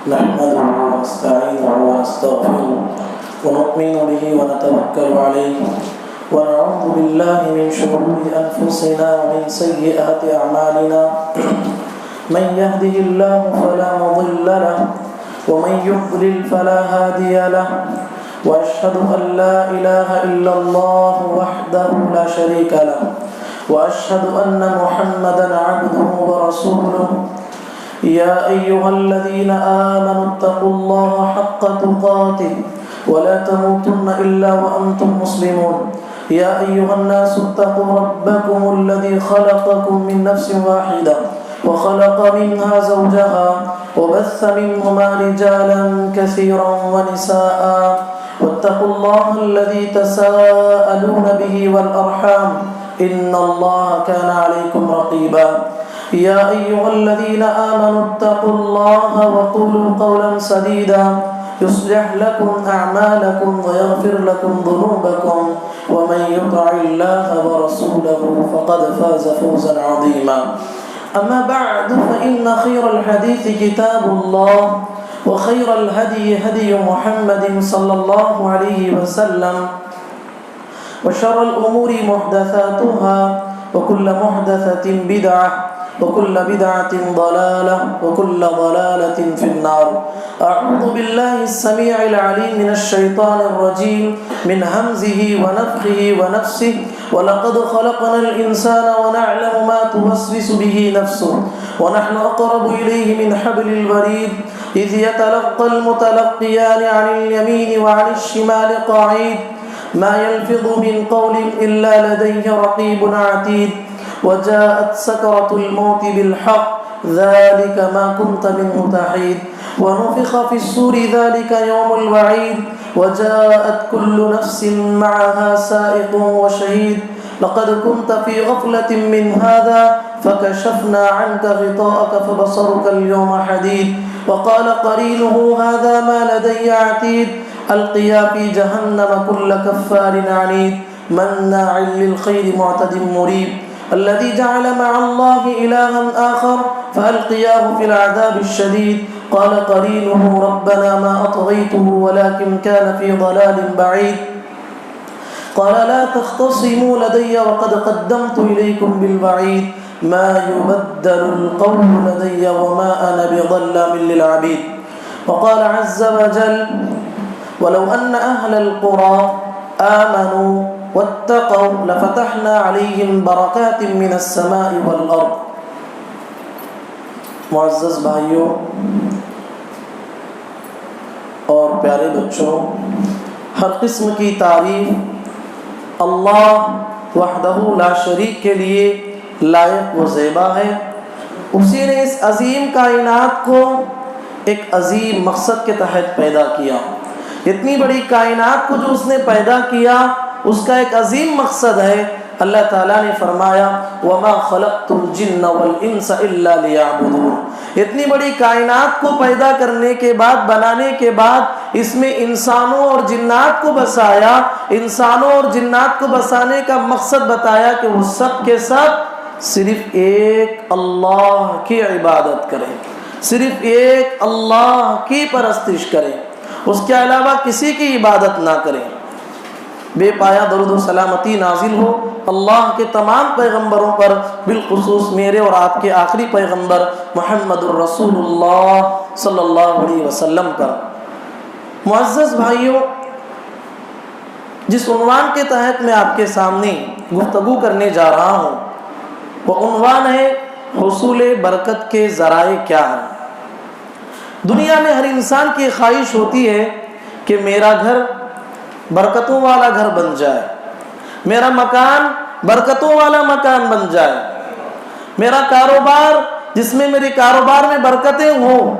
نحمده ونستعينه ونستغفره ونؤمن به ونتوكل عليه ونعوذ بالله من شرور أنفسنا ومن سيئات أعمالنا من يهده الله فلا مضل له ومن يضلل فلا هادي له وأشهد أن لا إله إلا الله وحده لا شريك له وأشهد أن محمدا عبده ورسوله يا أيها الذين آمنوا اتقوا الله حق تقاته ولا تموتن إلا وأنتم مسلمون يا أيها الناس اتقوا ربكم الذي خلقكم من نفس واحدة وخلق منها زوجها وبث منهما رجالا كثيرا ونساء واتقوا الله الذي تساءلون به والأرحام إن الله كان عليكم رقيبا يا أيها الذين آمنوا اتقوا الله وقولوا قولا سديدا يصلح لكم أعمالكم ويغفر لكم ذنوبكم ومن يطع الله ورسوله فقد فاز فوزا عظيما أما بعد فإن خير الحديث كتاب الله وخير الهدي هدي محمد صلى الله عليه وسلم وشر الأمور محدثاتها وكل محدثة بدعة وكل بدعة ضلالة وكل ضلالة في النار أعوذ بالله السميع العليم من الشيطان الرجيم من همزه ونفخه ونفسه ولقد خلقنا الإنسان ونعلم ما توسوس به نفسه ونحن أقرب إليه من حبل الوريد إذ يتلقى المتلقيان عن اليمين وعن الشمال قعيد ما يلفظ من قول إلا لديه رقيب عتيد وجاءت سكرة الموت بالحق ذلك ما كنت منه تحيد ونفخ في الصور ذلك يوم الوعيد وجاءت كل نفس معها سائق وشهيد لقد كنت في غفلة من هذا فكشفنا عنك غطاءك فبصرك اليوم حديد وقال قرينه هذا ما لدي عتيد ألقيا في جهنم كل كفار عنيد مناع للخير معتد مريب الذي جعل مع الله إلها آخر فألقياه في العذاب الشديد قال قرينه ربنا ما أطغيته ولكن كان في ضلال بعيد قال لا تختصموا لدي وقد قدمت إليكم بالوعيد ما يبدل القول لدي وما أنا بظلام للعبيد وقال عز وجل ولو أن أهل القرى آمنوا واتقوا لفتحنا عليهم بركات من السماء والأرض. معزز بھائیوں اور پیارے بچوں، ہر قسم کی تعریف اللہ وحدہ لا شریک کے لیے لائق و زیبا ہے۔ اسی نے اس عظیم کائنات کو ایک عظیم مقصد کے تحت پیدا کیا۔ اتنی بڑی کائنات کو جو اس نے پیدا کیا، اس کا ایک عظیم مقصد ہے۔ اللہ تعالیٰ نے فرمایا وَمَا خَلَقْتُ الْجِنَّ وَالْإِنسَ إِلَّا لِيَعْبُدُونَ۔ اتنی بڑی کائنات کو پیدا کرنے کے بعد، بنانے کے بعد، اس میں انسانوں اور جنات کو بسایا۔ انسانوں اور جنات کو بسانے کا مقصد بتایا کہ وہ سب کے سب صرف ایک اللہ کی عبادت کریں، صرف ایک اللہ کی پرستش کریں، اس کے علاوہ کسی کی عبادت نہ کریں۔ بے پایا درود و سلامتی نازل ہو اللہ کے تمام پیغمبروں پر، بالخصوص میرے اور آپ کے آخری پیغمبر محمد الرسول اللہ صلی اللہ علیہ وسلم پر۔ معزز بھائیوں، جس عنوان کے تحت میں آپ کے سامنے گفتگو کرنے جا رہا ہوں وہ عنوان ہے حصول برکت کے ذرائع کیا ہیں۔ دنیا میں ہر انسان کی خواہش ہوتی ہے کہ میرا گھر برکتوں والا گھر بن جائے، میرا مکان برکتوں والا مکان بن جائے، میرا کاروبار جس میں میرے کاروبار میں برکتیں ہوں،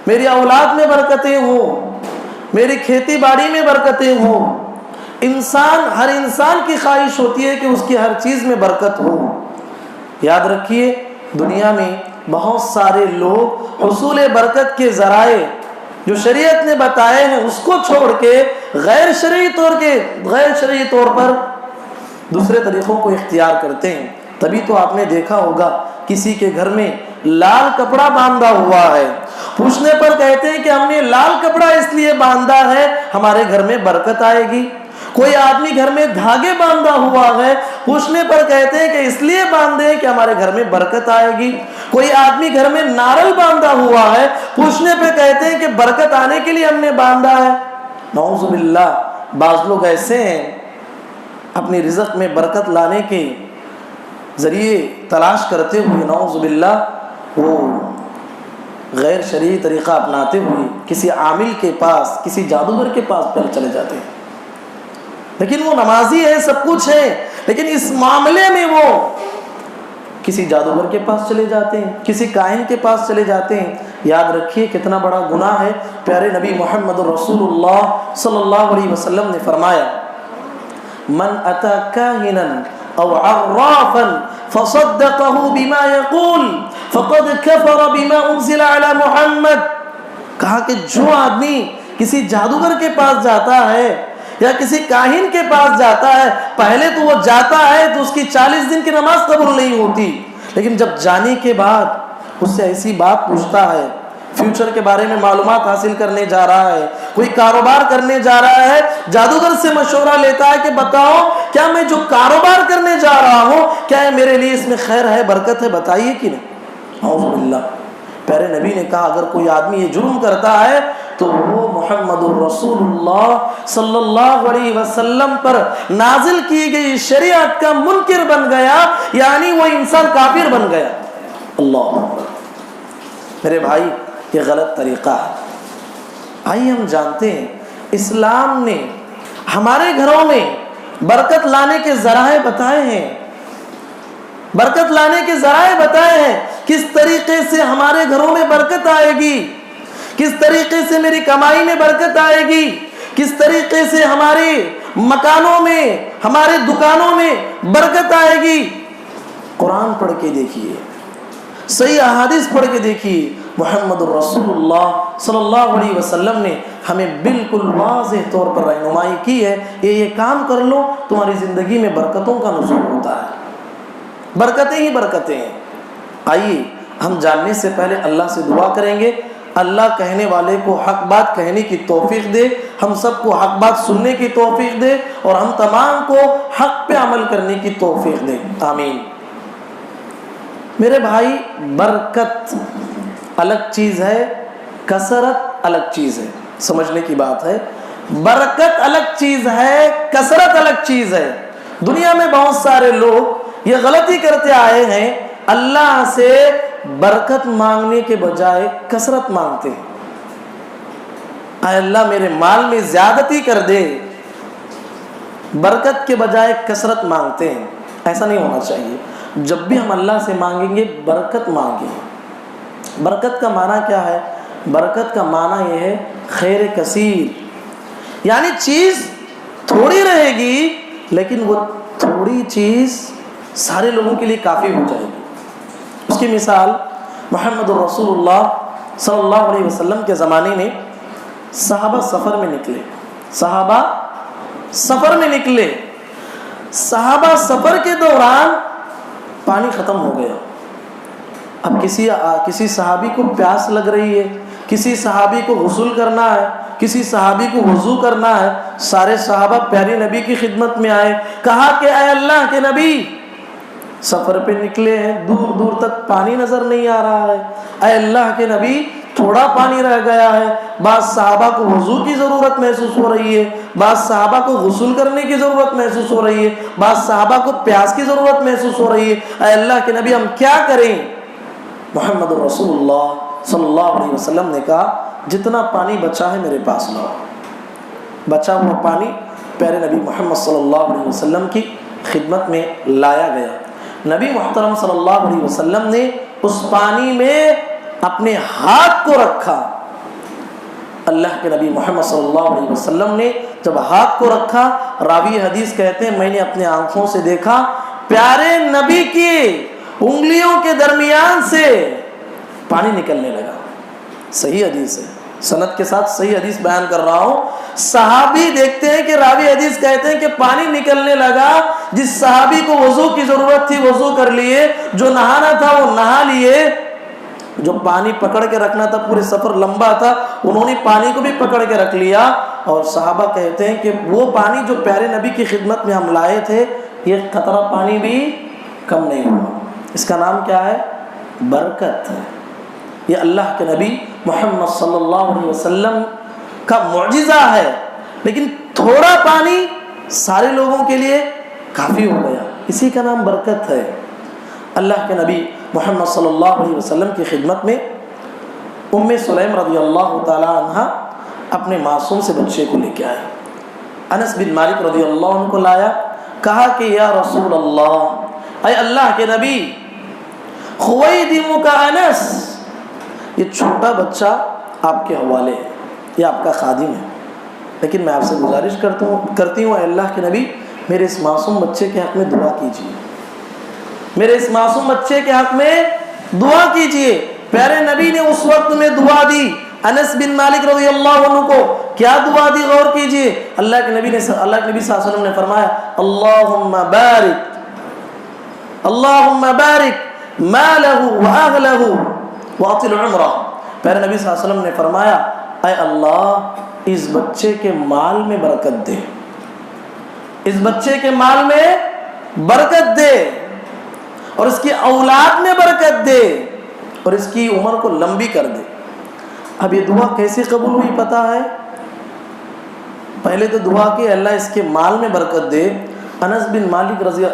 میری اولاد میں برکتیں ہوں، میری کھیتی باڑی میں برکتیں ہوں۔ ہر انسان کی خواہش ہوتی ہے کہ اس کی ہر چیز میں برکت ہو۔ یاد رکھیے دنیا میں بہت سارے لوگ حصول برکت کے ذرائع جو شریعت نے بتائے ہیں اس کو چھوڑ کے غیر شرعی طور پر دوسرے طریقوں کو اختیار کرتے ہیں۔ تبھی تو آپ نے دیکھا ہوگا کسی کے گھر میں لال کپڑا باندھا ہوا ہے پوچھنے پر کہتے ہیں کہ ہم نے لال کپڑا اس لیے باندھا ہے ہمارے گھر میں برکت آئے گی۔ کوئی آدمی گھر میں دھاگے باندھا ہوا ہے، پوچھنے پر کہتے ہیں کہ اس لیے باندھے ہیں کہ ہمارے گھر میں برکت آئے گی۔ کوئی آدمی گھر میں نارل باندھا ہوا ہے، پوچھنے پہ کہتے ہیں کہ برکت آنے کے لیے ہم نے باندھا ہے۔ نعوذ باللہ، بعض لوگ ایسے ہیں اپنی رزق میں برکت لانے کے ذریعے تلاش کرتے ہوئے نعوذ باللہ وہ غیر شرعی طریقہ اپناتے ہوئے کسی عامل کے پاس، کسی جادوگر کے پاس پھر چلے جاتے ہیں، لیکن وہ نمازی ہے، سب کچھ ہے، لیکن اس معاملے میں وہ کسی جادوگر کے پاس چلے جاتے ہیں، کسی کاہن کے پاس چلے جاتے ہیں۔ یاد رکھیے کتنا بڑا گناہ ہے۔ پیارے نبی محمد رسول اللہ صلی اللہ علیہ وسلم نے فرمایا من اتی کاہنا او عرافا فصدقه بما يقول فقد كفر بما انزل على محمد، کہا کہ جو آدمی کسی جادوگر کے پاس جاتا ہے یا کسی کاہن کے پاس جاتا ہے، پہلے تو وہ جاتا ہے تو اس کی 40 دن کی نماز قبول نہیں ہوتی، لیکن جب جانے کے بعد اس سے ایسی بات پوچھتا ہے، فیوچر کے بارے میں معلومات حاصل کرنے جا رہا ہے، کوئی کاروبار کرنے جا رہا ہے، جادوگر سے مشورہ لیتا ہے کہ بتاؤ کیا میں جو کاروبار کرنے جا رہا ہوں کیا میرے لیے اس میں خیر ہے، برکت ہے، بتائیے کہ نہیں۔ اعوذ باللہ، پیارے نبی نے کہا اگر کوئی آدمی یہ جرم کرتا ہے تو وہ محمد الرسول اللہ صلی اللہ علیہ وسلم پر نازل کی گئی شریعت کا منکر بن گیا، یعنی وہ انسان کافر بن گیا۔ اللہ میرے بھائی، یہ غلط طریقہ ہے۔ آئیے ہم جانتے ہیں اسلام نے ہمارے گھروں میں برکت لانے کے ذرائع بتائے ہیں، برکت لانے کے ذرائع بتائے ہیں، کس طریقے سے ہمارے گھروں میں برکت آئے گی، کس طریقے سے میری کمائی میں برکت آئے گی، کس طریقے سے ہمارے مکانوں میں، ہمارے دکانوں میں برکت آئے گی۔ قرآن پڑھ کے دیکھیے، صحیح احادیث پڑھ کے دیکھیے، محمد الرسول اللہ صلی اللہ علیہ وسلم نے ہمیں بالکل واضح طور پر رہنمائی کی ہے، یہ کام کر لو تمہاری زندگی میں برکتوں کا نزول ہوتا ہے، برکتیں ہی برکتیں ہیں۔ آئیے ہم جاننے سے پہلے اللہ سے دعا کریں گے، اللہ کہنے والے کو حق بات کہنے کی توفیق دے، ہم سب کو حق بات سننے کی توفیق دے، اور ہم تمام کو حق پہ عمل کرنے کی توفیق دے، آمین۔ میرے بھائی، برکت الگ چیز ہے، کثرت الگ چیز ہے، سمجھنے کی بات ہے۔ برکت الگ چیز ہے، کثرت الگ چیز ہے۔ دنیا میں بہت سارے لوگ یہ غلطی کرتے آئے ہیں، اللہ سے برکت مانگنے کے بجائے کثرت مانگتے ہیں۔ اے اللہ میرے مال میں زیادتی کر دے، برکت کے بجائے کثرت مانگتے ہیں۔ ایسا نہیں ہونا چاہیے۔ جب بھی ہم اللہ سے مانگیں گے برکت مانگیں۔ برکت کا معنی کیا ہے؟ برکت کا معنی یہ ہے خیر کثیر، یعنی چیز تھوڑی رہے گی لیکن وہ تھوڑی چیز سارے لوگوں کے لیے کافی ہو جائے گی۔ اس کی مثال محمد رسول اللہ صلی اللہ علیہ وسلم کے زمانے میں صحابہ سفر میں نکلے، صحابہ سفر میں نکلے، صحابہ سفر کے دوران پانی ختم ہو گیا۔ اب کسی صحابی کو پیاس لگ رہی ہے، کسی صحابی کو غسل کرنا ہے، کسی صحابی کو وضو کرنا ہے، سارے صحابہ پیارے نبی کی خدمت میں آئے، کہا کہ اے اللہ کے نبی، سفر پہ نکلے ہیں، دور دور تک پانی نظر نہیں آ رہا ہے، اے اللہ کے نبی تھوڑا پانی رہ گیا ہے، بعض صحابہ کو وضو کی ضرورت محسوس ہو رہی ہے، بعض صحابہ کو غسل کرنے کی ضرورت محسوس ہو رہی ہے، بعض صحابہ کو پیاس کی ضرورت محسوس ہو رہی ہے، اے اللہ کے نبی ہم کیا کریں؟ محمد رسول اللہ صلی اللہ علیہ وسلم نے کہا جتنا پانی بچا ہے میرے پاس لاؤ۔ بچا ہوا پانی پیارے نبی محمد صلی اللہ علیہ وسلم کی خدمت میں لایا گیا۔ نبی محترم صلی اللہ علیہ وسلم نے اس پانی میں اپنے ہاتھ کو رکھا۔ اللہ کے نبی محمد صلی اللہ علیہ وسلم نے جب ہاتھ کو رکھا، راوی حدیث کہتے ہیں میں نے اپنے آنکھوں سے دیکھا پیارے نبی کی انگلیوں کے درمیان سے پانی نکلنے لگا۔ صحیح حدیث ہے، سند کے ساتھ صحیح حدیث بیان کر رہا ہوں۔ صحابی دیکھتے ہیں کہ راوی حدیث کہتے ہیں کہ پانی نکلنے لگا، جس صحابی کو وضو کی ضرورت تھی وضو کر لیے، جو نہانا تھا وہ نہا لیے، جو پانی پکڑ کے رکھنا تھا، پورے سفر لمبا تھا، انہوں نے پانی کو بھی پکڑ کے رکھ لیا. اور صحابہ کہتے ہیں کہ وہ پانی جو پیارے نبی کی خدمت میں ہم لائے تھے، یہ قطرہ پانی بھی کم نہیں ہوا. اس کا نام کیا ہے؟ برکت ہے. یہ اللہ کے نبی محمد صلی اللہ علیہ وسلم کا معجزہ ہے. لیکن تھوڑا پانی سارے لوگوں کے لیے کافی ہو گیا، اسی کا نام برکت ہے. اللہ کے نبی محمد صلی اللہ علیہ وسلم کی خدمت میں سلیم رضی اللہ تعالی عنہ اپنے معصوم سے بچے کو لے کے آئے. انس بن مالک رضی اللہ عنہ کو لایا، کہا کہ یا رسول اللہ، اے اللہ کے نبی، خویدمک انس، یہ چھوٹا بچہ آپ کے حوالے ہے، یہ آپ کا خادم ہے، لیکن میں آپ سے گزارش کرتی ہوں اے اللہ کے نبی، میرے اس معصوم بچے کے حق میں دعا کیجیے، میرے اس معصوم بچے کے حق میں دعا کیجیے. پیارے نبی نے اس وقت میں دعا دی انس بن مالک رضی اللہ عنہ کو. کیا دعا دی؟ غور کیجیے. اللہ کے نبی صلی اللہ علیہ وسلم نے فرمایا اللہم بارک مالہ واہلہ واطل عمرہ. پیارے نبی صلی اللہ علیہ وسلم نے فرمایا، اے اللہ اس بچے کے مال میں برکت دے، اس بچے کے مال میں برکت دے، اور اس کی اولاد میں برکت دے، اور اس کی عمر کو لمبی کر دے. اب یہ دعا کیسے قبول ہوئی پتہ ہے؟ پہلے تو دعا کہ اللہ اس کے مال میں برکت دے. انس بن مالک رضی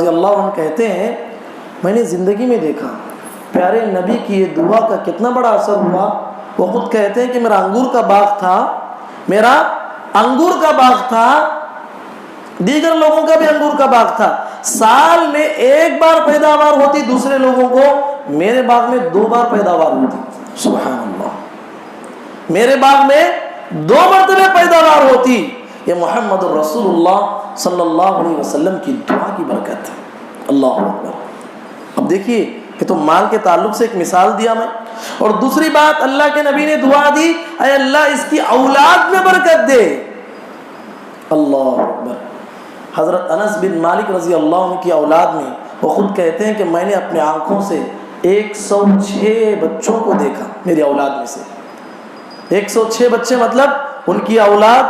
اللہ عنہ کہتے ہیں، میں نے زندگی میں دیکھا پیارے نبی کی یہ دعا کا کتنا بڑا اثر ہوا. وہ خود کہتے ہیں کہ میرا انگور کا باغ تھا، دیگر لوگوں کا بھی انگور کا باغ تھا. سال میں ایک بار پیداوار ہوتی دوسرے لوگوں کو، میرے باغ میں 2 بار پیداوار ہوتی. سبحان اللہ، میرے باغ میں 2 مرتبہ پیداوار ہوتی. یہ محمد رسول اللہ صلی اللہ علیہ وسلم کی دعا کی برکت ہے. اللہ اکبر. اب دیکھیے کہ تو مال کے تعلق سے ایک مثال دیا میں، اور دوسری بات اللہ کے نبی نے دعا دی، اے اللہ اس کی اولاد میں برکت دے. اللہ اکبر. حضرت انس بن مالک رضی اللہ عنہ کی اولاد میں وہ خود کہتے ہیں کہ میں نے اپنے آنکھوں سے 106 بچوں کو دیکھا. میری اولاد میں سے 106 بچے، مطلب ان کی اولاد،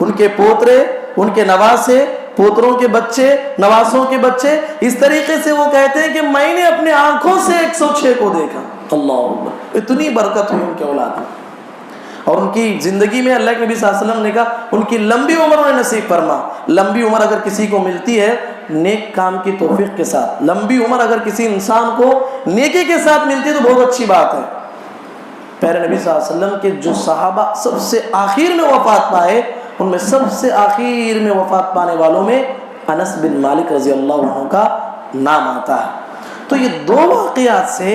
ان کے پوترے، ان کے نواسے، پوتروں کے بچے، نواسوں کے بچے. اس طریقے سے وہ کہتے ہیں کہ میں نے اپنے آنکھوں سے 106 کو دیکھا. اللہ اکبر. اتنی برکت ہوئی ان کے اولاد میں، اور ان کی زندگی میں اللہ کے نبی صلی اللہ علیہ وسلم نے کہا ان کی لمبی عمر انہیں نصیب فرما. لمبی عمر اگر کسی کو ملتی ہے نیک کام کی توفیق کے ساتھ، لمبی عمر اگر کسی انسان کو نیکی کے ساتھ ملتی ہے تو بہت اچھی بات ہے. پیارے نبی صلی اللہ علیہ وسلم کے جو صحابہ سب سے آخر میں وفات پائے، ان میں سب سے آخر میں وفات پانے والوں میں انس بن مالک رضی اللہ عنہ کا نام آتا ہے. تو یہ 2 واقعات سے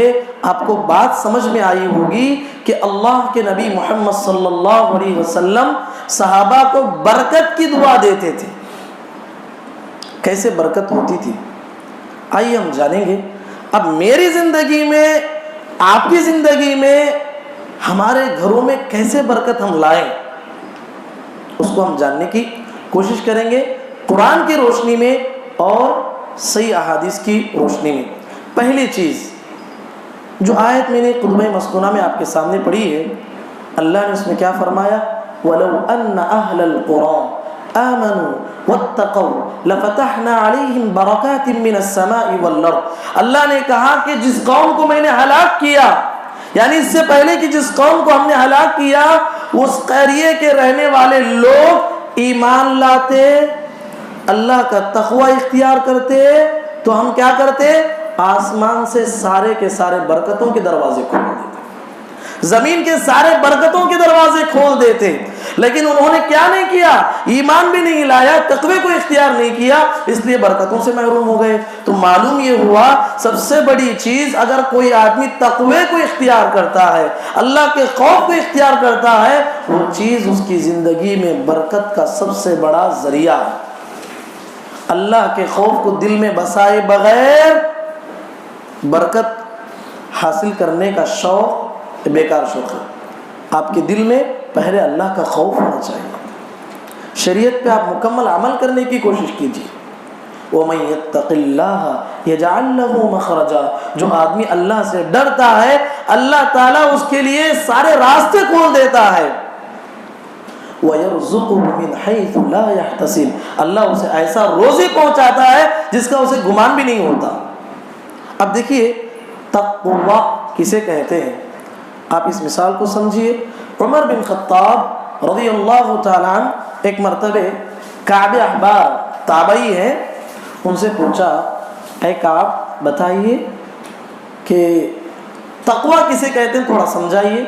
آپ کو بات سمجھ میں آئی ہوگی کہ اللہ کے نبی محمد صلی اللہ علیہ وسلم صحابہ کو برکت کی دعا دیتے تھے. کیسے برکت ہوتی تھی آئیے ہم جانیں گے. اب میری زندگی میں، آپ کی زندگی میں، ہمارے گھروں میں کیسے برکت ہم لائیں، اس کو ہم جاننے کی کوشش کریں گے قرآن کی روشنی میں اور صحیح احادیث کی روشنی میں. پہلی چیز جو آیت میں نے قدوہ مسکونہ میں آپ کے سامنے پڑھی ہے، اللہ نے اس میں کیا فرمایا؟ وَلَوْ أَنَّ أَهْلَ الْقُرَىٰ آمَنُوا وَاتَّقَوْا لَفَتَحْنَا عَلَيْهِمْ بَرَكَاتٍ مِّنَ السَّمَاءِ وَالْأَرْضِ. اللہ نے کہا کہ جس قوم کو میں نے ہلاک کیا، یعنی اس سے پہلے کہ جس قوم کو ہم نے ہلاک کیا، اس قریے کے رہنے والے لوگ ایمان لاتے، اللہ کا تقوی اختیار کرتے، تو ہم کیا کرتے؟ آسمان سے سارے کے سارے برکتوں کے دروازے کھول دیتے، زمین کے سارے برکتوں کے دروازے کھول دیتے. لیکن انہوں نے کیا نہیں کیا؟ ایمان بھی نہیں لایا، تقوی کو اختیار نہیں کیا، اس لیے برکتوں سے محروم ہو گئے. تو معلوم یہ ہوا سب سے بڑی چیز، اگر کوئی آدمی تقوی کو اختیار کرتا ہے، اللہ کے خوف کو اختیار کرتا ہے، وہ چیز اس کی زندگی میں برکت کا سب سے بڑا ذریعہ ہے. اللہ کے خوف کو دل میں بسائے بغیر برکت حاصل کرنے کا شوق بیکار شوق ہے. آپ کے دل میں پہلے اللہ کا خوف ہونا چاہیے. شریعت پہ آپ مکمل عمل کرنے کی کوشش کیجیے. وَمَن يَتَّقِ اللَّهَ يَجْعَلْ لَهُ مَخْرَجًا. جو آدمی اللہ سے ڈرتا ہے اللہ تعالیٰ اس کے لیے سارے راستے کھول دیتا ہے. وَيَرْزُقُهُ مِنْ حَيْثُ لَا يَحْتَسِبُ اللہ اسے ایسا روزی پہنچاتا ہے جس کا اسے گمان بھی نہیں ہوتا. اب دیکھیے تقوی کسے کہتے ہیں, آپ اس مثال کو سمجھیے. عمر بن خطاب رضی اللہ تعالیٰ عنہ ایک مرتبہ کعب احبار تابعی ہیں, ان سے پوچھا اے کعب بتائیے کہ تقوی کسے کہتے ہیں, تھوڑا سمجھائیے.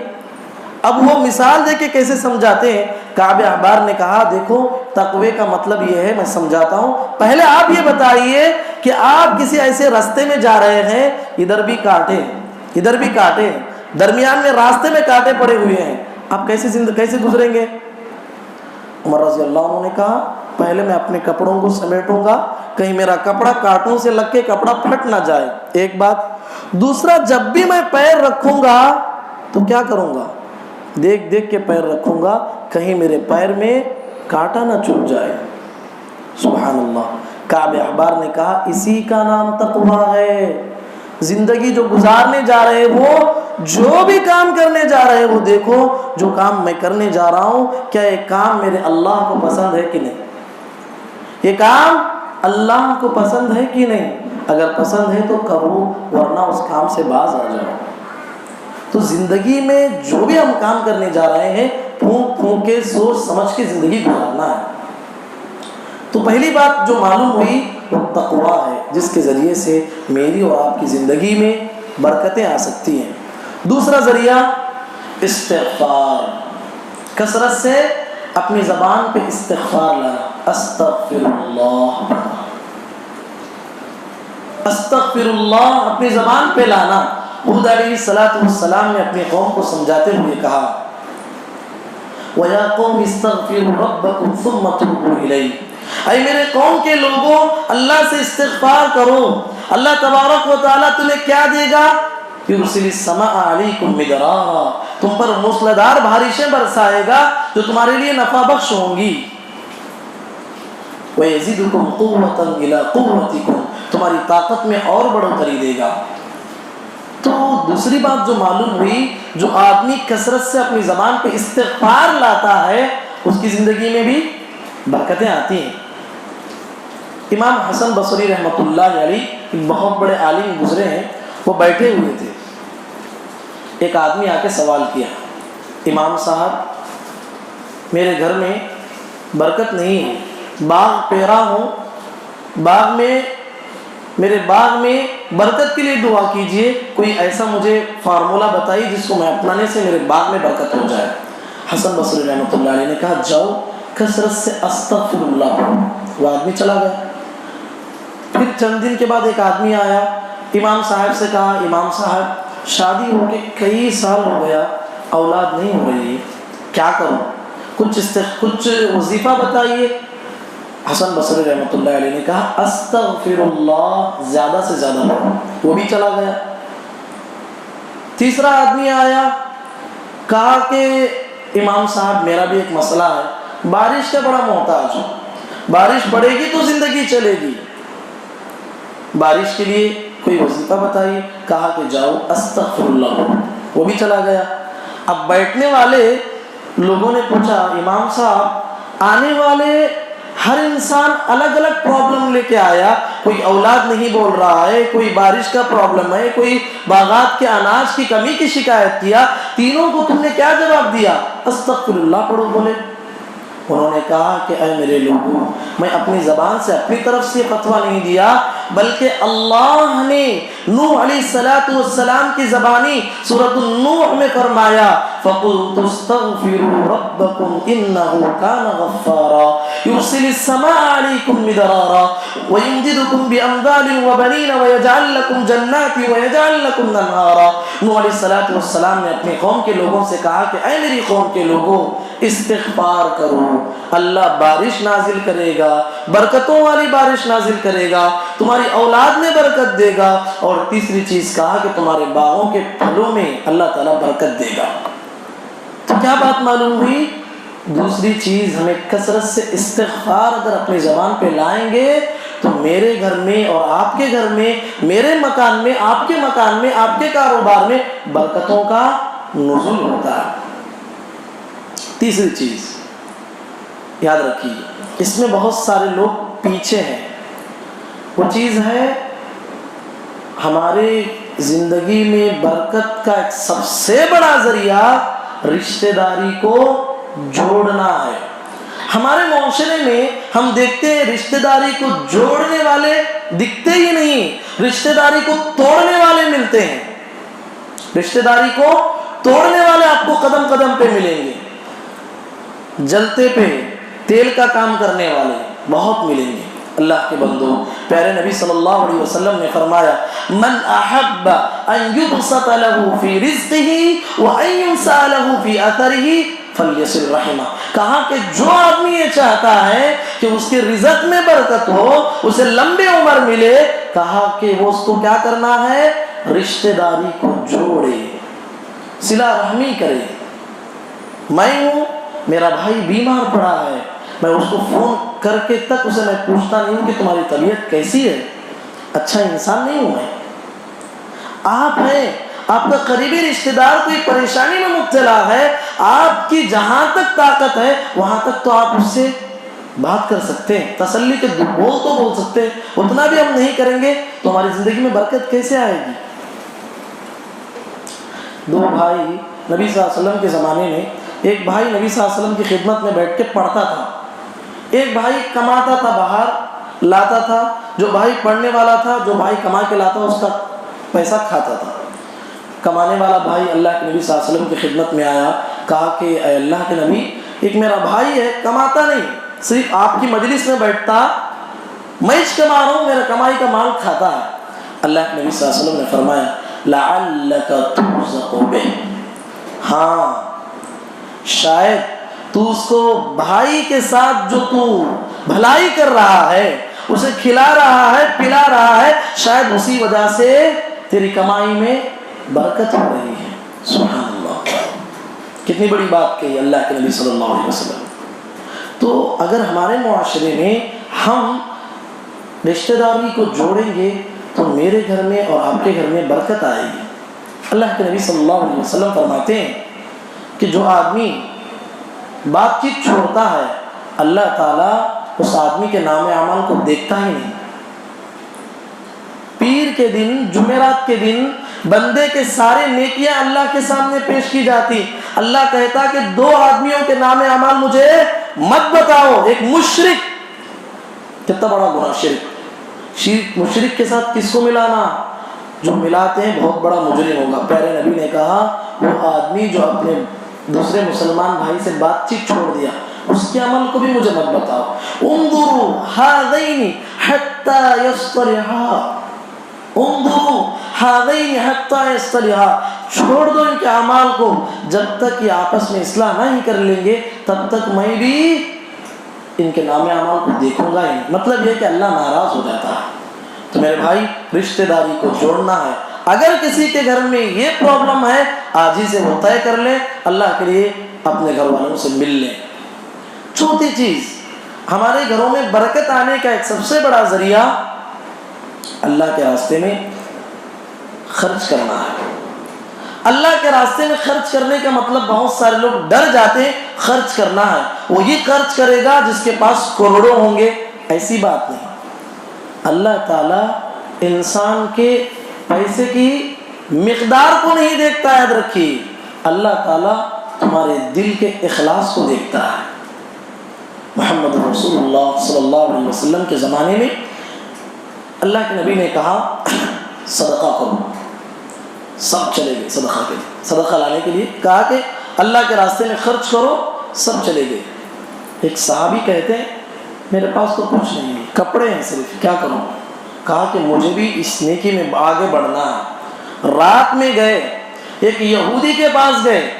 اب وہ مثال دے کے کیسے سمجھاتے ہیں. کعب احبار نے کہا دیکھو تقوی کا مطلب یہ ہے, میں سمجھاتا ہوں. پہلے آپ یہ بتائیے کہ آپ کسی ایسے راستے میں جا رہے ہیں, ادھر بھی کانٹے ادھر بھی کانٹے, درمیان میں راستے میں کانٹے پڑے ہوئے ہیں, آپ کیسے گزریں گے؟ عمر رضی اللہ عنہ نے کہا پہلے میں اپنے کپڑوں کو سمیٹوں گا, کہیں میرا کپڑا کانٹوں سے لگ کے کپڑا پھٹ نہ جائے, ایک بات. دوسرا جب بھی میں پیر رکھوں گا تو کیا کروں گا, دیکھ دیکھ کے پیر رکھوں گا, کہیں میرے پیر میں کانٹا نہ چبھ جائے. سبحان اللہ. کعب احبار نے کہا اسی کا نام تقوی ہے. زندگی جو گزارنے جا رہے ہو, جو بھی کام کرنے جا رہے ہو, دیکھو جو کام میں کرنے جا رہا ہوں کیا یہ کام میرے اللہ کو پسند ہے کہ نہیں, یہ کام اللہ کو پسند ہے کہ نہیں. اگر پسند ہے تو کرو, ورنہ اس کام سے باز آ جاؤ. تو زندگی میں جو بھی ہم کام کرنے جا رہے ہیں پھونک پھونک کے سوچ سمجھ کے زندگی گزارنا ہے. تو پہلی بات جو معلوم ہوئی وہ تقوی ہے, جس کے ذریعے سے میری اور آپ کی زندگی میں برکتیں آ سکتی ہیں. دوسرا ذریعہ استغفار, کثرت سے اپنی زبان پہ استغفار لانا. استغفر اللہ, استغفر اللہ اپنی زبان پہ لانا. حود علیہ السلام نے اپنی قوم کو سمجھاتے ہوئے کہا وَيَا قَوْمِ اسْتَغْفِرُوا رَبَّكُمْ ثُمَّ تُوبُوا إِلَيْهِ اے میرے قوم کے لوگوں اللہ سے استغفار کرو, اللہ تبارک و تعالیٰ تمہیں کیا دے گا, یرسل السماء علیکم مدرارا, تم پر موسلادھار بارشیں برسائے گا جو تمہارے لیے نفع بخش ہوں گی. وَيَزِدُكُمْ قُوَّةً إِلَىٰ قُوَّتِكُمْ تمہاری طاقت میں اور بڑھوتری دے گا. تو دوسری بات جو معلوم ہوئی, جو آدمی کثرت سے اپنی زبان پہ استغفار لاتا ہے اس کی زندگی میں بھی برکتیں آتی ہیں. امام حسن بصری رحمۃ اللہ علیہ ایک بہت بڑے عالم گزرے ہیں, وہ بیٹھے ہوئے تھے. ایک آدمی آ کے سوال کیا امام صاحب میرے گھر میں برکت نہیں ہے, باغ پیرا ہوں, میرے باغ میں برکت کے لیے دعا کیجئے, کوئی ایسا مجھے فارمولہ بتائیے جس کو میں اپنانے سے میرے باغ میں برکت ہو جائے. حسن بصری رحمۃ اللہ علیہ نے کہا جاؤ کثرت سے استغفر اللہ پڑھو. وہ آدمی چلا گیا. پھر چند دن کے بعد ایک آدمی آیا, امام صاحب سے کہا امام صاحب شادی ہو کے کئی سال ہو گیا, اولاد نہیں ہو رہی, کیا کروں, کچھ وظیفہ بتائیے. حسن بصری رحمۃ اللہ علیہ نے کہا استغفر اللہ زیادہ سے زیادہ پڑھو. وہ بھی چلا گیا. تیسرا آدمی آیا, کہا کہ امام صاحب میرا بھی ایک مسئلہ ہے, بارش کا بڑا محتاج ہوں, بارش پڑے گی تو زندگی چلے گی, بارش کے لیے کوئی وظیفہ بتائیے. کہا کہ جاؤ استغفر اللہ. وہ بھی چلا گیا. اب بیٹھنے والے لوگوں نے پوچھا امام صاحب آنے والے ہر انسان الگ الگ پرابلم لے کے آیا, کوئی اولاد نہیں بول رہا ہے, کوئی بارش کا پرابلم ہے, کوئی باغات کے اناج کی کمی کی شکایت کیا, تینوں کو تم نے کیا جواب دیا؟ استغفر اللہ پڑھو بولے. انہوں نے کہا کہ اے میرے لوگوں, میں اپنی زبان سے اپنی طرف سے فتویٰ نہیں دیا, بلکہ اللہ نے نوح علیہ السلام کی زبانی سورۃ النوح میں فرمایا فَقُلْتُ اسْتَغْفِرُوا رَبَّكُمْ إِنَّهُ كَانَ غَفَّارًا يُرْسِلِ السَّمَاءَ عَلَيْكُمْ مِدْرَارًا وَيُمْدِدْكُمْ بِأَمْوَالٍ وَبَنِينَ وَيَجْعَلْ لَكُمْ جَنَّاتٍ وَيَجْعَلْ لَكُمْ أَنْهَارًا. نوح علیہ السلام نے اپنی قوم کے لوگوں سے کہا کہ اے میری قوم کے لوگوں استغفار کرو, اللہ بارش نازل کرے گا, برکتوں والی بارش نازل کرے گا, تمہاری اولاد میں برکت دے گا, اور تیسری چیز کہا کہ تمہارے باغوں کے پھلوں میں اللہ تعالیٰ برکت دے گا. تو کیا بات معلوم ہوئی؟ دوسری چیز ہمیں کثرت سے استغفار اگر اپنی زبان پہ لائیں گے تو میرے گھر میں اور آپ کے گھر میں، میرے مکان میں، آپ کے مکان میں، آپ کے کاروبار میں برکتوں کا نزول ہوتا ہے۔ تیسری چیز یاد رکھیے، اس میں بہت سارے لوگ پیچھے ہیں، وہ چیز ہے ہماری زندگی میں برکت کا ایک سب سے بڑا ذریعہ رشتہ داری کو جوڑنا ہے۔ ہمارے معاشرے میں ہم دیکھتے ہیں رشتہ داری کو جوڑنے والے دکھتے ہی نہیں، رشتہ داری کو توڑنے والے ملتے ہیں۔ رشتہ داری کو توڑنے والے آپ کو قدم قدم پہ ملیں گے، جلتے پہ تیل کا کام کرنے والے بہت ملیں گے۔ اللہ کے بندو، پیارے نبی صلی اللہ علیہ وسلم نے فرمایا من احب ان یبسط له فی رزقه وان ينسى له فی اثره فلیصل رحمہ۔ کہا کہ جو آدمی یہ چاہتا ہے کہ اس کے رزق میں برکت ہو، اسے لمبی عمر ملے، کہا کہ وہ اس کو کیا کرنا ہے؟ رشتہ داری کو جوڑے، صلہ رحمی کرے۔ میں ہوں، میرا بھائی بیمار پڑا ہے، میں اس کو فون کر کے تک اسے میں پوچھتا نہیں ہوں کہ تمہاری طبیعت کیسی ہے، اچھا انسان نہیں ہوں میں؟ آپ ہیں، آپ کا قریبی رشتہ دار کوئی پریشانی میں مبتلا ہے، آپ کی جہاں تک طاقت ہے وہاں تک تو آپ اس سے بات کر سکتے ہیں، تسلی کے بول تو بول سکتے ہیں۔ اتنا بھی ہم نہیں کریں گے تو ہماری زندگی میں برکت کیسے آئے گی؟ دو بھائی نبی صلی اللہ علیہ وسلم کے زمانے میں، ایک بھائی نبی صلی اللہ علیہ وسلم کی خدمت میں بیٹھ کے پڑھتا تھا، ایک بھائی کماتا تھا، باہر لاتا تھا۔ جو بھائی پڑھنے والا تھا، جو بھائی کما کے لاتا اس کا پیسہ کھاتا تھا۔ کمانے والا بھائی اللہ کے نبی صلی اللہ علیہ وسلم کی خدمت میں آیا، کہا کہ اے اللہ کے نبی، ایک میرا بھائی ہے، کماتا نہیں، صرف آپ کی مجلس میں بیٹھتا، میں کما رہا ہوں، میرا کمائی کا مال کھاتا ہے۔ اللہ کے نبی صلی اللہ علیہ وسلم نے فرمایا لعلک ترزق بہ، ہاں شاید تو اس کو بھائی کے ساتھ جو تو بھلائی کر رہا ہے، اسے کھلا رہا ہے، پلا رہا ہے، شاید اسی وجہ سے تیری کمائی میں برکت ہو رہی ہے۔ سبحان اللہ، کتنی بڑی بات کہی اللہ کے نبی صلی اللہ علیہ وسلم۔ تو اگر ہمارے معاشرے میں ہم رشتہ داری کو جوڑیں گے تو میرے گھر میں اور آپ کے گھر میں برکت آئے گی۔ اللہ کے نبی صلی اللہ علیہ وسلم فرماتے ہیں کہ جو آدمی بات چیت چھوڑتا ہے، اللہ تعالیٰ اس آدمی کے نام اعمال کو دیکھتا ہی نہیں۔ پیر کے دن، جمعرات کے دن بندے کے سارے نیکیاں اللہ کے سامنے پیش کی جاتی، اللہ کہتا کہ دو آدمیوں کے نام اعمال مجھے مت بتاؤ۔ ایک مشرک، کتنا بڑا گناہ شرک، مشرک کے ساتھ کس کو ملانا؟ جو ملاتے ہیں بہت بڑا مجرم ہوگا۔ پیارے نبی نے کہا وہ آدمی جو اپنے دوسرے مسلمان بھائی سے بات چیت چھوڑ دیا، اس کے عمل کو بھی مجھے مت بتاؤ۔ انظروا هذين حتى يصطلحا، انظروا هذين حتى يصطلحا، چھوڑ دو ان کے اعمال کو، جب تک یہ آپس میں اصلاح نہیں کر لیں گے تب تک میں بھی ان کے نام اعمال کو دیکھوں گا ہی۔ مطلب یہ کہ اللہ ناراض ہو جاتا ہے۔ تو میرے بھائی، رشتہ داری کو جوڑنا ہے۔ اگر کسی کے گھر میں یہ پرابلم ہے، آج ہی سے وہ طے کر لیں، اللہ کے لیے اپنے گھر والوں سے مل لیں۔ چوتھی چیز، ہمارے گھروں میں برکت آنے کا ایک سب سے بڑا ذریعہ اللہ کے راستے میں خرچ کرنا ہے۔ اللہ کے راستے میں خرچ کرنے کا مطلب بہت سارے لوگ ڈر جاتے ہیں، خرچ کرنا ہے، وہی خرچ کرے گا جس کے پاس کروڑوں ہوں گے۔ ایسی بات نہیں۔ اللہ تعالیٰ انسان کے پیسے کی مقدار کو نہیں دیکھتا، یاد رکھیے، اللہ تعالیٰ تمہارے دل کے اخلاص کو دیکھتا ہے۔ محمد رسول اللہ صلی اللہ علیہ وسلم کے زمانے میں اللہ کے نبی نے کہا صدقہ کرو، سب چلے گئے صدقہ کے لیے، صدقہ لانے کے لیے کہا کہ اللہ کے راستے میں خرچ کرو، سب چلے گئے۔ ایک صحابی کہتے ہیں میرے پاس تو کچھ نہیں ہے، کپڑے ہیں صرف، کیا کروں؟ کہا کہ مجھے بھی اس نیکی میں آگے بڑھنا ہے۔ رات میں گئے، ایک یہودی کے پاس گئے،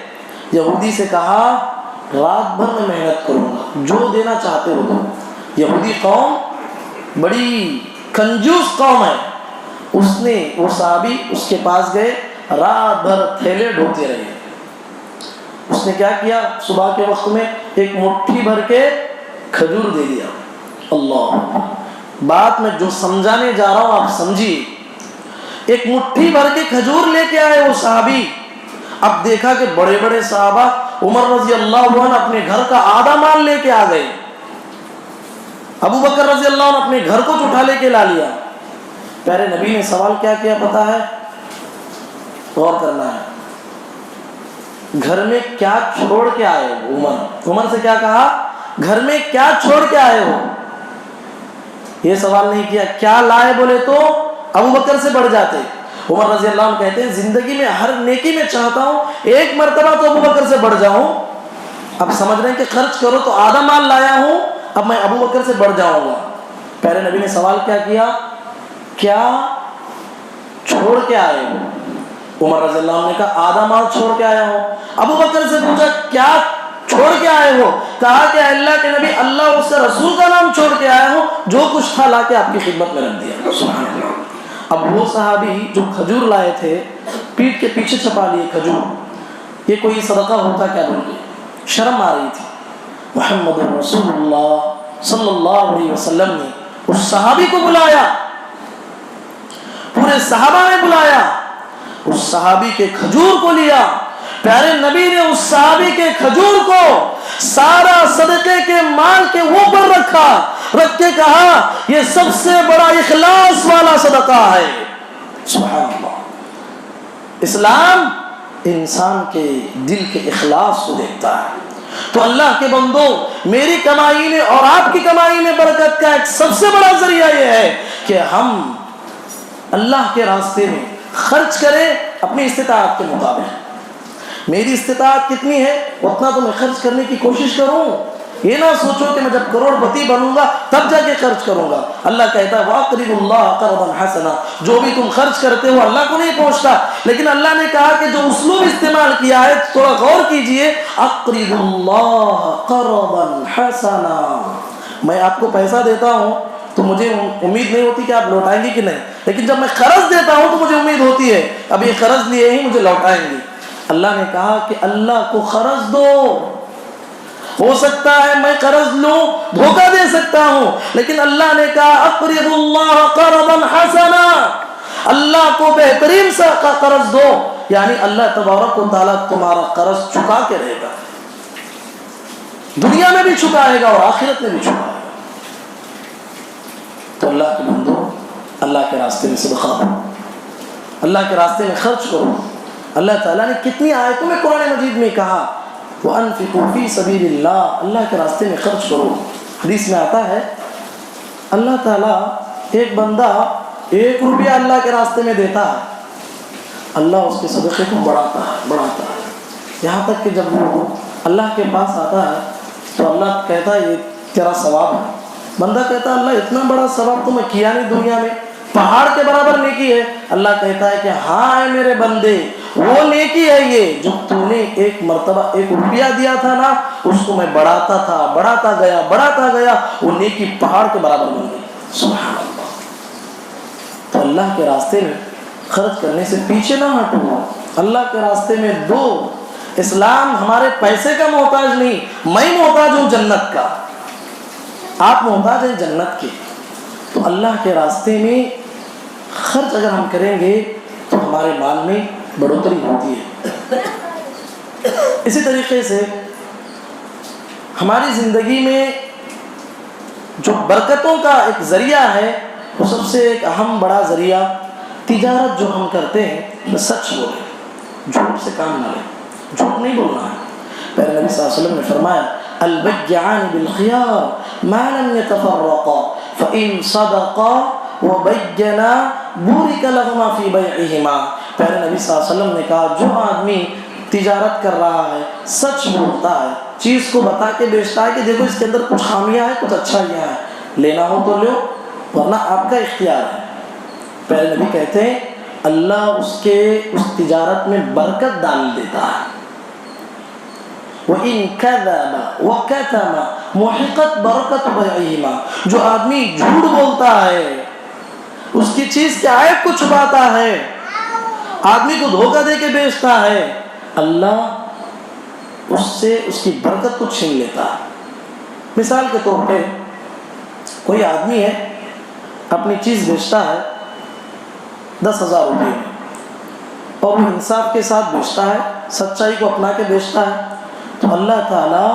یہودی سے کہا رات بھر میں محنت کروں گا، جو دینا چاہتے ہو دو۔ یہودی قوم بڑی کنجوس قوم ہے، اس نے، وہ صحابی اس کے پاس گئے، رات بھر تھیلے ڈھوتے رہے۔ اس نے کیا کیا؟ صبح کے وقت میں ایک مٹھی بھر کے کھجور دے دیا۔ اللہ، بات میں جو سمجھانے جا رہا ہوں آپ سمجھیے. ایک مٹھی بھر کے کھجور لے کے آئے وہ صحابی. اب دیکھا کہ بڑے بڑے صحابہ عمر رضی اللہ عنہ اپنے گھر کا آدھا مال لے کے آ گئے. ابو بکر رضی اللہ عنہ اپنے گھر کو اٹھا لے کے لا لیا. پیارے نبی نے سوال کیا کیا پتا ہے؟ غور کرنا ہے. گھر میں کیا چھوڑ کے آئے ہو؟ عمر سے کیا کہا؟ گھر میں کیا چھوڑ کے آئے ہو؟ یہ سوال نہیں کیا. کیا لائے بولے تو ابو بکر سے بڑھ جاتے. عمر رضی اللہ عنہ کہتے ہیں زندگی میں ہر نیکی میں چاہتا ہوں ایک مرتبہ تو ابو بکر سے بڑھ جاؤں. اب سمجھ رہے ہیں کہ خرچ کرو تو آدھا مال لایا ہوں, اب میں ابو بکر سے بڑھ جاؤں گا. پیارے نبی نے سوال کیا کیا؟ کیا چھوڑ کے آئے ہو؟ عمر رضی اللہ عنہ نے کہا آدھا مال چھوڑ کے آیا ہوں. ابو بکر سے پوچھا کیا چھوڑ کے آئے ہو؟ کہا کہ اللہ کے نبی اللہ اور اس کے رسول کا نام چھوڑ کے آیا ہوں, جو کچھ تھا لا کے آپ کی خدمت میں رکھ دیا. سبحان اللہ. اب وہ صحابی جو کھجور لائے تھے پیٹ کے پیچھے چھپا لیے کھجور, یہ کوئی صدقہ ہوتا کیا بول کے شرم آ رہی تھی. محمد رسول اللہ صلی اللہ علیہ وسلم نے اس صحابی کو بلایا, پورے صحابہ نے بلایا, اس صحابی کے کھجور کو لیا. پیارے نبی نے اس صحابی کے کھجور کو سارا صدقے کے مال کے اوپر رکھا, رکھ کے کہا یہ سب سے بڑا اخلاص والا صدقہ ہے. سبحان اللہ. اسلام انسان کے دل کے اخلاص کو دیکھتا ہے. تو اللہ کے بندو, میری کمائی میں اور آپ کی کمائی میں برکت کا ایک سب سے بڑا ذریعہ یہ ہے کہ ہم اللہ کے راستے میں خرچ کریں اپنی استطاعت کے مطابق. میری استطاعت کتنی ہے اتنا تو میں خرچ کرنے کی کوشش کروں. یہ نہ سوچو کہ میں جب کروڑ پتی بنوں گا تب جا کے خرچ کروں گا. اللہ کہتا ہے وَأَقْرِضُوا اللَّهَ قَرْضًا حَسَنًا, جو بھی تم خرچ کرتے ہو اللہ کو نہیں پہنچتا. لیکن اللہ نے کہا کہ جو اسلوب استعمال کیا ہے تھوڑا غور کیجئے. اقرضوا اللہ قرضا حسنا, میں آپ کو پیسہ دیتا ہوں تو مجھے امید نہیں ہوتی کہ آپ لوٹائیں گے کہ نہیں, لیکن جب میں قرض دیتا ہوں تو مجھے امید ہوتی ہے اب یہ قرض لیے ہی مجھے لوٹائیں گے. اللہ نے کہا کہ اللہ کو قرض دو. ہو سکتا ہے میں قرض لوں دھوکہ دے سکتا ہوں, لیکن اللہ نے کہا اقرضوا اللہ قرضا حسنا, اللہ کو بہترین سا قرض دو, یعنی اللہ تبارک و تعالیٰ تمہارا قرض چکا کے رہے گا, دنیا میں بھی چکائے گا اور آخرت میں بھی چکائے گا. تو اللہ کے بندو, اللہ کے راستے میں صدقہ دو, اللہ کے راستے میں خرچ کرو. اللہ تعالیٰ نے کتنی آیتوں میں قرآن مجید میں کہا وَأَنفِقُوا فِي سَبِيلِ اللَّهِ, اللہ کے راستے میں خرچ کرو. حدیث میں آتا ہے اللہ تعالیٰ ایک بندہ 1 روپیہ اللہ کے راستے میں دیتا ہے, اللہ اس کے صدقے کو بڑھاتا ہے, یہاں تک کہ جب وہ اللہ کے پاس آتا ہے تو اللہ کہتا ہے یہ تیرا ثواب ہے. بندہ کہتا ہے اللہ اتنا بڑا ثواب تو میں کیا نہیں دنیا میں, پہاڑ کے برابر نیکی ہے. اللہ کہتا ہے کہ ہاں اے میرے بندے, وہ نیکی ہے یہ جو تو نے 1 مرتبہ 1 روپیہ دیا تھا نا, اس کو میں بڑھاتا تھا, بڑھاتا گیا, وہ نیکی پہاڑ کے برابر بن گئی. سبحان اللہ. تو اللہ کے راستے میں خرچ کرنے سے پیچھے نہ ہٹو, اللہ کے راستے میں دو. اسلام ہمارے پیسے کا محتاج نہیں, میں محتاج ہوں جنت کا, آپ محتاج ہیں جنت کے. تو اللہ کے راستے میں خرچ اگر ہم کریں گے تو ہمارے مال میں بڑھوتری ہوتی ہے. اسی طریقے سے ہماری زندگی میں جو برکتوں کا ایک ذریعہ ہے وہ سب سے ایک اہم بڑا ذریعہ تجارت جو ہم کرتے ہیں, سچ بولیں, جھوٹ سے کام نہ لیں, جھوٹ نہیں بولنا ہے. پیارے نبی صلی اللہ علیہ وسلم نے فرمایا البیعان بالخیار ما لم يتفرقا فإن صدقا وبینا بورک لهما فی بیعہما. پیارے نبی صلی اللہ علیہ وسلم نے کہا جو آدمی تجارت کر رہا ہے, سچ بولتا ہے, چیز کو بتا کے بیچتا ہے کہ دیکھو اس کے اندر کچھ خامیاں ہیں کچھ اچھائیاں ہیں, لینا ہو تو لو ورنہ آپ کا اختیار ہے. پیارے نبی کہتے ہیں اللہ اس تجارت میں برکت ڈال دیتا ہے. وَإِن كَذَبَ وَكَتَمَ مُحِقَتْ بَرَكَتُ بَيْعِهِمَا, جو آدمی جھوٹ بولتا ہے, اس کی چیز کے عیب کو چھپاتا ہے, آدمی کو دھوکہ دے کے بیچتا ہے, اللہ اس سے اس کی برکت کو چھین لیتا ہے. مثال کے طور پہ کوئی آدمی ہے اپنی چیز بیچتا ہے 10,000 روپئے میں، اور وہ انصاف کے ساتھ بیچتا ہے، سچائی کو اپنا کے بیچتا ہے، تو اللہ تعالیٰ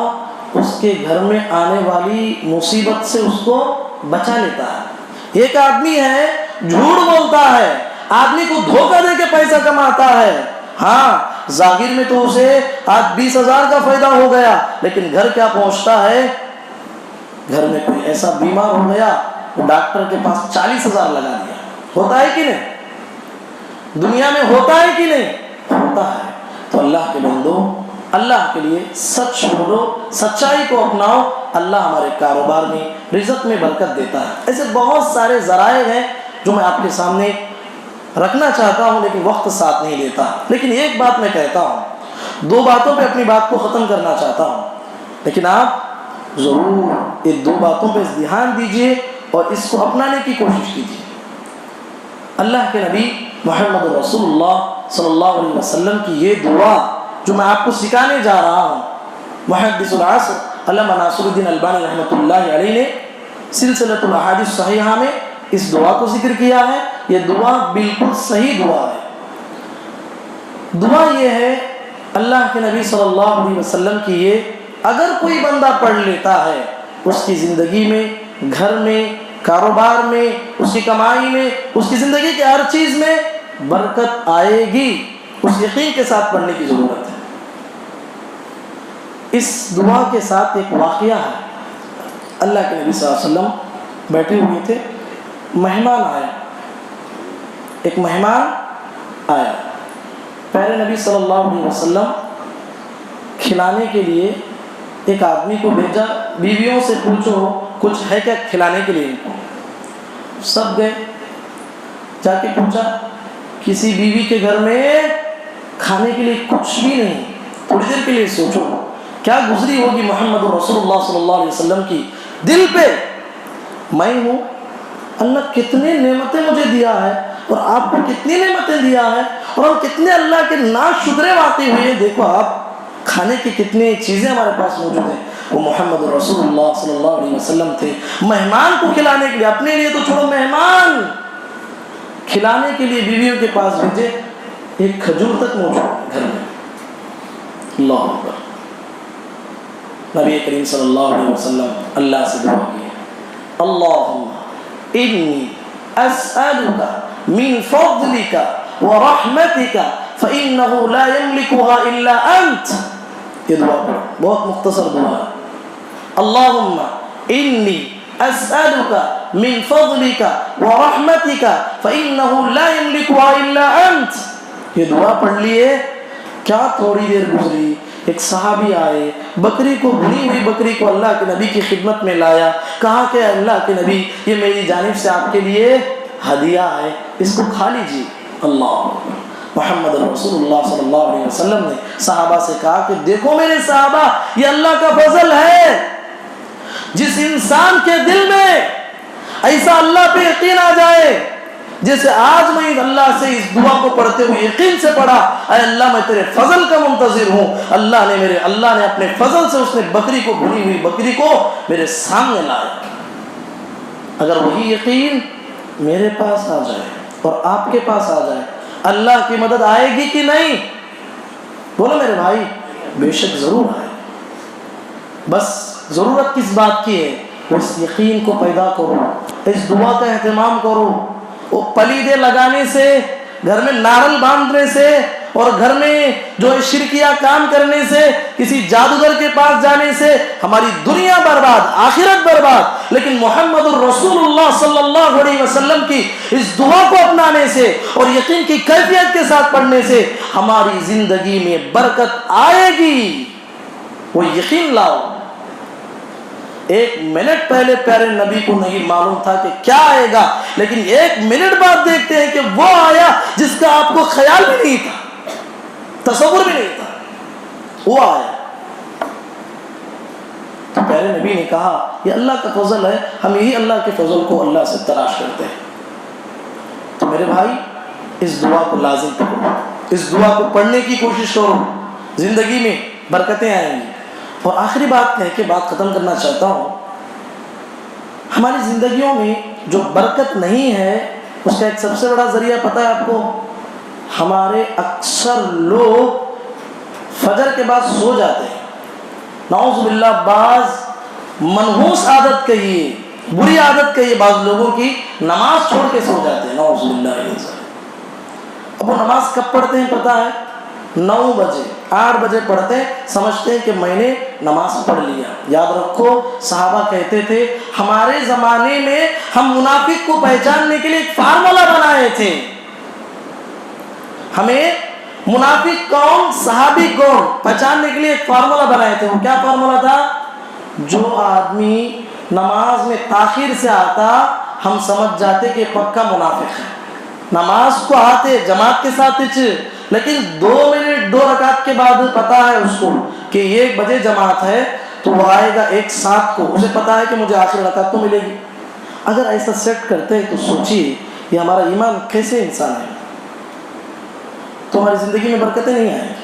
اس کے گھر میں آنے والی مصیبت سے اس کو بچا لیتا ہے۔ ایک آدمی ہے جھوٹ بولتا ہے، آدمی کو دھوکہ دے کے پیسہ کماتا ہے، ہاں ظاہر میں تو اسے آج 20,000 کا فائدہ ہو گیا، لیکن گھر کیا پہنچتا ہے، گھر میں کوئی ایسا بیمار ہو گیا وہ ڈاکٹر کے پاس 40,000 لگا دیا۔ ہوتا ہے کہ نہیں؟ دنیا میں ہوتا ہے کہ نہیں؟ ہوتا ہے۔ تو اللہ کے بندو، اللہ کے لیے سچ بولو، سچائی کو اپناؤ، اللہ ہمارے کاروبار میں، رزق میں برکت دیتا ہے۔ ایسے بہت سارے ذرائع ہیں جو میں آپ کے سامنے رکھنا چاہتا ہوں، لیکن وقت ساتھ نہیں دیتا۔ لیکن ایک بات میں کہتا ہوں، 2 باتوں پہ اپنی بات کو ختم کرنا چاہتا ہوں، لیکن آپ ضرور یہ 2 باتوں پہ دھیان دیجئے اور اس کو اپنانے کی کوشش کیجیے۔ اللہ کے نبی محمد رسول اللہ صلی اللہ علیہ وسلم کی یہ دعا جو میں آپ کو سکھانے جا رہا ہوں، محدث العصر علامہ ناصر الدین البانی رحمۃ اللہ علیہ نے سلسلۃ الاحادیث الصحیحہ میں اس دعا کو ذکر کیا ہے۔ یہ دعا بالکل صحیح دعا ہے۔ دعا یہ ہے اللہ کے نبی صلی اللہ علیہ وسلم کی، یہ اگر کوئی بندہ پڑھ لیتا ہے اس کی زندگی میں، گھر میں، کاروبار میں، اس کی کمائی میں، اس کی زندگی کی ہر چیز میں برکت آئے گی۔ اس یقین کے ساتھ پڑھنے کی ضرورت ہے۔ اس دعا کے ساتھ ایک واقعہ ہے۔ اللہ کے نبی صلی اللہ علیہ وسلم بیٹھے ہوئے تھے، مہمان آیا، ایک مہمان آیا، پیارے نبی صلی اللہ علیہ وسلم کھلانے کے لیے ایک آدمی کو بھیجا، بیویوں سے پوچھو کچھ ہے کیا کھلانے کے لیے ان کو۔ سب گئے، جا کے پوچھا، کسی بیوی کے گھر میں کھانے کے لیے کچھ بھی نہیں۔ تھوڑی دیر کے لیے سوچو کیا گزری ہوگی محمد رسول اللہ صلی اللہ علیہ وسلم کی دل پہ۔ میں ہوں، اللہ کتنے نعمتیں مجھے دیا ہے اور آپ کو کتنی نعمتیں دیا ہے، اور ہم کتنے اللہ کے ناشکرے واقع ہوئے ہیں۔ دیکھو آپ کھانے کی کتنی چیزیں ہمارے پاس موجود ہیں۔ وہ محمد رسول اللہ صلی اللہ علیہ وسلم تھے، مہمان کو کھلانے کے لیے، اپنے لیے تو چھوڑو، مہمان کھلانے کے لیے بیویوں کے پاس بھیجے، ایک کھجور تک موجود گھر میں۔ اللہ اکبر۔ نبی کریم صلی اللہ علیہ وسلم اللہ سے دعا کی، اللہم انی اسألک من فضلک ورحمتک فإنه لا يملكها إلا أنت۔ یہ دعا پڑھو، بہت مختصر دعا ہے۔ اللہم انی اسألک من فضلک ورحمتک فإنه لا يملكها إلا أنت۔ یہ دعا پڑھ لیے، کیا تھوڑی دیر گزری، ایک صحابی آئے، بکری کو، بھنی ہوئی بکری کو اللہ کے نبی کی خدمت میں لایا، کہا کہ اللہ کے نبی یہ میری جانب سے آپ کے لیے ہدیہ ہے، اس کو کھا لیجیے۔ اللہ محمد رسول اللہ صلی اللہ علیہ وسلم نے صحابہ سے کہا کہ دیکھو میرے صحابہ، یہ اللہ کا فضل ہے، جس انسان کے دل میں ایسا اللہ پہ یقین آ جائے، جیسے آج میں اللہ سے اس دعا کو پڑھتے ہوئے یقین سے پڑھا، اے اللہ میں تیرے فضل کا منتظر ہوں، اللہ نے اپنے فضل سے اس نے بکری کو، بھنی ہوئی بکری کو میرے سامنے لایا۔ اگر وہی یقین میرے پاس آ جائے اور آپ کے پاس آ جائے، اللہ کی مدد آئے گی کہ نہیں؟ بولو میرے بھائی، بے شک ضرور آئے۔ بس ضرورت کس بات کی ہے؟ اس یقین کو پیدا کرو، اس دعا کا اہتمام کرو۔ وہ پلیدے لگانے سے، گھر میں نارل باندھنے سے، اور گھر میں جو شرکیہ کام کرنے سے، کسی جادوگر کے پاس جانے سے ہماری دنیا برباد، آخرت برباد، لیکن محمد الرسول اللہ صلی اللہ علیہ وسلم کی اس دعا کو اپنانے سے اور یقین کی کیفیت کے ساتھ پڑھنے سے ہماری زندگی میں برکت آئے گی۔ وہ یقین لاؤ۔ ایک منٹ پہلے پیارے نبی کو نہیں معلوم تھا کہ کیا آئے گا، لیکن ایک منٹ بعد دیکھتے ہیں کہ وہ آیا جس کا آپ کو خیال بھی نہیں تھا، تصور بھی نہیں تھا، وہ آیا۔ تو پیارے نبی نے کہا یہ اللہ کا فضل ہے، ہم یہی اللہ کے فضل کو اللہ سے تلاش کرتے ہیں۔ تو میرے بھائی اس دعا کو لازم کرو، اس دعا کو پڑھنے کی کوشش کرو، زندگی میں برکتیں آئیں گی۔ اور آخری بات کہہ کے بات ختم کرنا چاہتا ہوں، ہماری زندگیوں میں جو برکت نہیں ہے اس کا ایک سب سے بڑا ذریعہ پتہ ہے آپ کو؟ ہمارے اکثر لوگ فجر کے بعد سو جاتے ہیں. نعوذ باللہ، بعض منحوس عادت کہیے، بری عادت کہیے، بعض لوگوں کی نماز چھوڑ کے سو جاتے ہیں. نعوذ باللہ. اب وہ نماز کب پڑھتے ہیں پتہ ہے؟ 9 بجے 8 بجے پڑھتے ہیں، سمجھتے ہیں کہ میں نے نماز پڑھ لیا. یاد رکھو صحابہ کہتے تھے ہمارے زمانے میں ہم منافق کو پہچاننے کے لیے ایک فارمولا بنائے تھے. ہمیں منافق کون، صحابی کون، پہچاننے کے لیے ایک فارمولا بنائے تھے. وہ کیا فارمولا تھا؟ جو آدمی نماز میں تاخیر سے آتا ہم سمجھ جاتے کہ پکا منافق ہے. نماز کو آتے جماعت کے ساتھ لیکن 2 منٹ 2 رکعت کے بعد پتا ہے اس کو کہ 1 بجے جماعت ہے تو وہ آئے گا 1:07 کو، اسے پتا ہے کہ مجھے آخر رکعت تو ملے گی. اگر ایسا سیٹ کرتے ہیں تو سوچیے یہ ہمارا ایمان کیسے انسان ہے. تو ہماری زندگی میں برکتیں نہیں آئیں گی.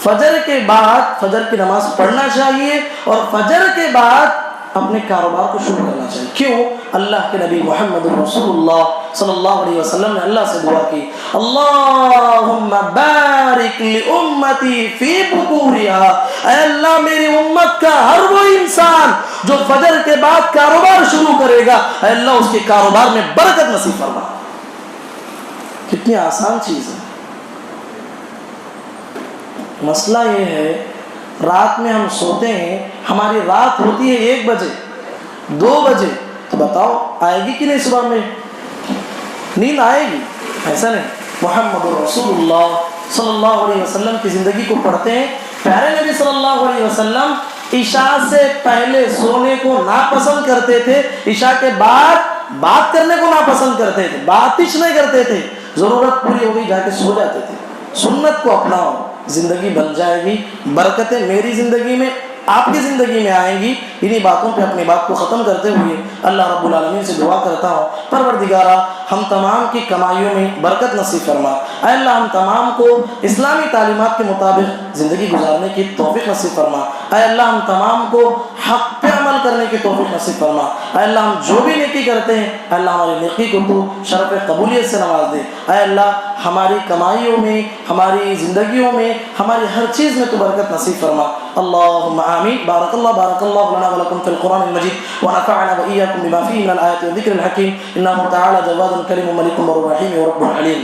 فجر کے بعد فجر کی نماز پڑھنا چاہیے اور فجر کے بعد اپنے کاروبار کو شروع کرنا چاہیے. کیوں؟ اللہ کے نبی محمد رسول اللہ صلی اللہ علیہ وسلم نے اللہ سے دعا کی، اللہم بارک لامتی فی بکورها، اے اللہ میری امت کا ہر وہ انسان جو فجر کے بعد کاروبار شروع کرے گا، اے اللہ اس کے کاروبار میں برکت نصیب فرما. کتنی آسان چیز ہے. مسئلہ یہ ہے رات میں ہم سوتے ہیں، ہماری رات ہوتی ہے 1 بجے 2 بجے، تو بتاؤ آئے گی کہ نہیں صبح میں؟ نیند آئے گی؟ ایسا نہیں. محمد رسول اللہ صلی اللہ علیہ وسلم کی زندگی کو پڑھتے ہیں. پیارے نبی صلی اللہ علیہ وسلم عشاء سے پہلے سونے کو ناپسند کرتے تھے، عشاء کے بعد بات کرنے کو ناپسند کرتے تھے، باتش نہیں کرتے تھے. ضرورت پوری ہو گئی جا کے سو جاتے تھے. سنت کو اپناؤ، زندگی بن جائے گی. برکتیں میری زندگی میں آپ کی زندگی میں آئیں گی. انہی باتوں پہ اپنی بات کو ختم کرتے ہوئے اللہ رب العالمین سے دعا کرتا ہوں، پروردگارہ ہم تمام کی کمائیوں میں برکت نصیب فرما. اے اللہ ہم تمام کو اسلامی تعلیمات کے مطابق زندگی گزارنے کی توفیق نصیب فرما. اے اللہ ہم تمام کو حق پہ عمل کرنے کی توفیق نصیب فرما. اے اللہ ہم جو بھی نیکی کرتے ہیں اے اللہ ہماری نیکی کو تو شرف قبولیت سے نواز دے. اے اللہ ہماری کمائیوں میں، ہماری زندگیوں میں، ہماری ہر چیز میں تو برکت نصیب فرما. اللهم آمين. بارك الله لنا ولكم في القرآن المجيد ونفعنا وإياكم بما فيه من الآيات والذكر الحكيم. إنه تعالى جواد كريم ملك بر رحيم ورب عليم.